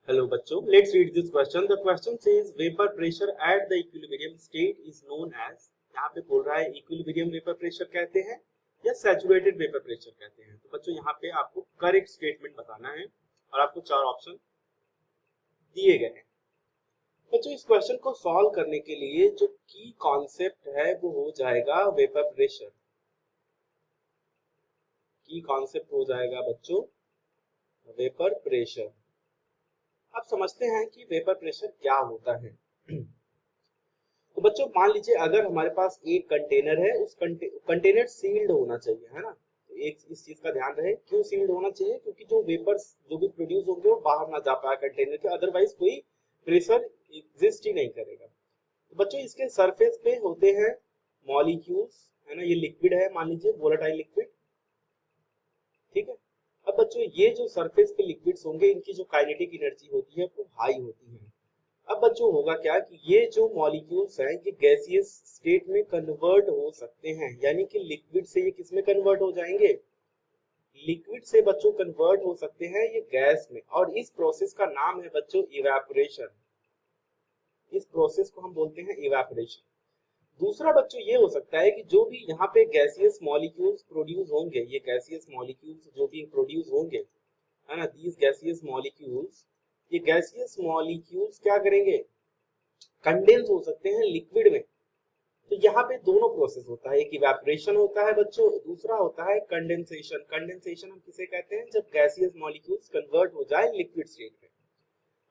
Hello बच्चों, let's read this question. The question says vapor pressure at the equilibrium state is known as, यहाँ पे बोल रहा है equilibrium vapor pressure कहते हैं या saturated vapor pressure कहते हैं। तो बच्चों यहाँ पे आपको करेक्ट स्टेटमेंट बताना है और आपको चार ऑप्शन दिए गए हैं। बच्चों इस क्वेश्चन को सॉल्व करने के लिए जो की कॉन्सेप्ट है वो हो जाएगा वेपर प्रेशर। की कॉन्सेप्ट हो जाएगा बच्चों वेपर प्रेशर। अब समझते हैं कि वेपर प्रेशर क्या होता है। तो बच्चों मान लीजिए अगर हमारे पास एक कंटेनर है, उस कंटेनर सील्ड होना चाहिए, है ना। तो एक इस चीज का ध्यान रहे, क्यों सील्ड होना चाहिए, क्योंकि जो वेपर्स जो भी प्रोड्यूस होंगे वो बाहर ना जा पाए कंटेनर के, अदरवाइज कोई प्रेशर एग्जिस्ट ही नहीं करेगा। तो बच्चों इसके सरफेस पे होते हैं मॉलिक्यूल्स, है ना। ये लिक्विड है, मान लीजिए वोलेटाइल लिक्विड, ठीक है। अब बच्चों ये जो सरफेस पे लिक्विड्स होंगे इनकी जो काइनेटिक एनर्जी होती है वो हाई होती है। अब बच्चों होगा क्या कि ये जो मॉलिक्यूल्स हैं ये गैसियस स्टेट में कन्वर्ट हो सकते हैं, यानी कि लिक्विड से ये किस में कन्वर्ट हो जाएंगे, लिक्विड से बच्चों कन्वर्ट हो सकते हैं ये गैस में, और इस प्रोसेस का नाम है बच्चों इवेपोरेशन। इस प्रोसेस को हम बोलते हैं इवेपोरेशन। दूसरा बच्चों ये हो सकता है कि जो भी यहाँ पे गैसियस मॉलिक्यूल्स प्रोड्यूस होंगे, ये गैसियस मॉलिक्यूल्स जो भी प्रोड्यूस होंगे, है ना, दीज गैसियस मॉलिक्यूल्स, ये गैसियस मॉलिक्यूल्स क्या करेंगे, कंडेंस हो सकते हैं लिक्विड में। तो यहाँ पे दोनों प्रोसेस होता है, एक इवेपोरेशन होता है बच्चों, दूसरा होता है कंडेंसेशन। कंडेंसेशन हम किसे कहते हैं, जब गैसियस मॉलिक्यूल्स कन्वर्ट हो जाए लिक्विड स्टेट में।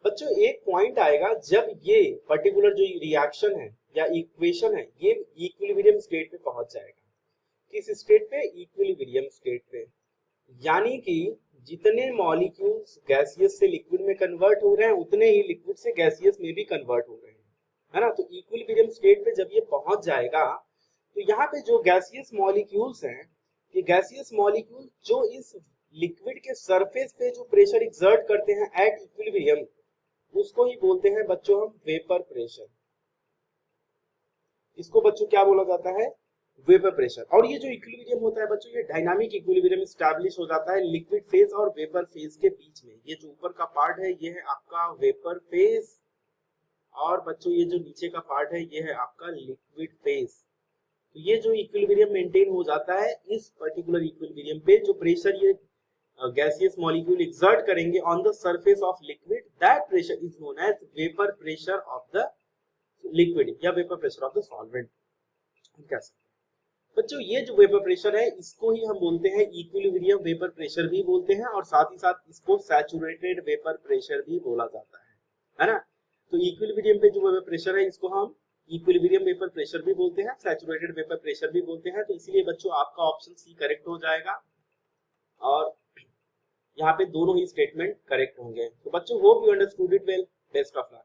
बच्चों एक पॉइंट आएगा जब ये पर्टिकुलर जो रिएक्शन है या इक्वेशन है ये इक्विलिब्रियम स्टेट पे पहुंच जाएगा। किस स्टेट पे, इक्विलिब्रियम स्टेट पे। यानी कि जितने मॉलिक्यूल्स गैसियस से लिक्विड में कन्वर्ट हो रहे हैं उतने ही लिक्विड से गैसियस में भी कन्वर्ट हो रहे हैं, है ना। तो इक्विलिब्रियम स्टेट पे जब ये पहुंच जाएगा तो यहाँ पे जो गैसियस मॉलिक्यूल्स हैं, ये गैसियस मॉलिक्यूल जो इस लिक्विड के सरफेस पे जो प्रेशर एक्सर्ट करते हैं एट इक्विलिब्रियम, उसको ही बोलते हैं बच्चों हम वेपर प्रेशर। इसको बच्चों क्या बोला जाता है, वेपर प्रेशर। और ये जो इक्विलिब्रियम होता है बच्चों, ये डायनामिक इक्विलिब्रियम एस्टैब्लिश हो जाता है लिक्विड फेज और वेपर फेज के बीच में। ये जो ऊपर का पार्ट है ये है आपका वेपर फेज, और बच्चों ये जो नीचे का पार्ट है ये है आपका लिक्विड फेज। तो ये जो इक्विलिब्रियम मेंटेन हो जाता है इस पर्टिकुलर इक्विलिब्रियम पे, जो प्रेशर ये गैसियस मॉलिक्यूल एक्सर्ट करेंगे on the surface of liquid, that pressure is known as vapour pressure of the liquid या vapour pressure of the solvent कह सकते हैं। बच्चों ये जो वेपर प्रेशर है इसको ही हम बोलते हैं इक्विलिब्रियम वेपर प्रेशर भी बोलते हैं, और साथ ही साथ इसको सैचुरेटेड वेपर प्रेशर भी बोला जाता है ना। तो इक्विलिब्रियम पे जो वेपर प्रेशर है इसको हम इक्विलिब्रियम वेपर प्रेशर भी बोलते हैं, सैचुरेटेड वेपर प्रेशर भी बोलते हैं। तो इसीलिए बच्चों आपका ऑप्शन सी करेक्ट हो जाएगा, और यहाँ पे दोनों ही स्टेटमेंट करेक्ट होंगे। तो बच्चों hope you understood it well, best of luck.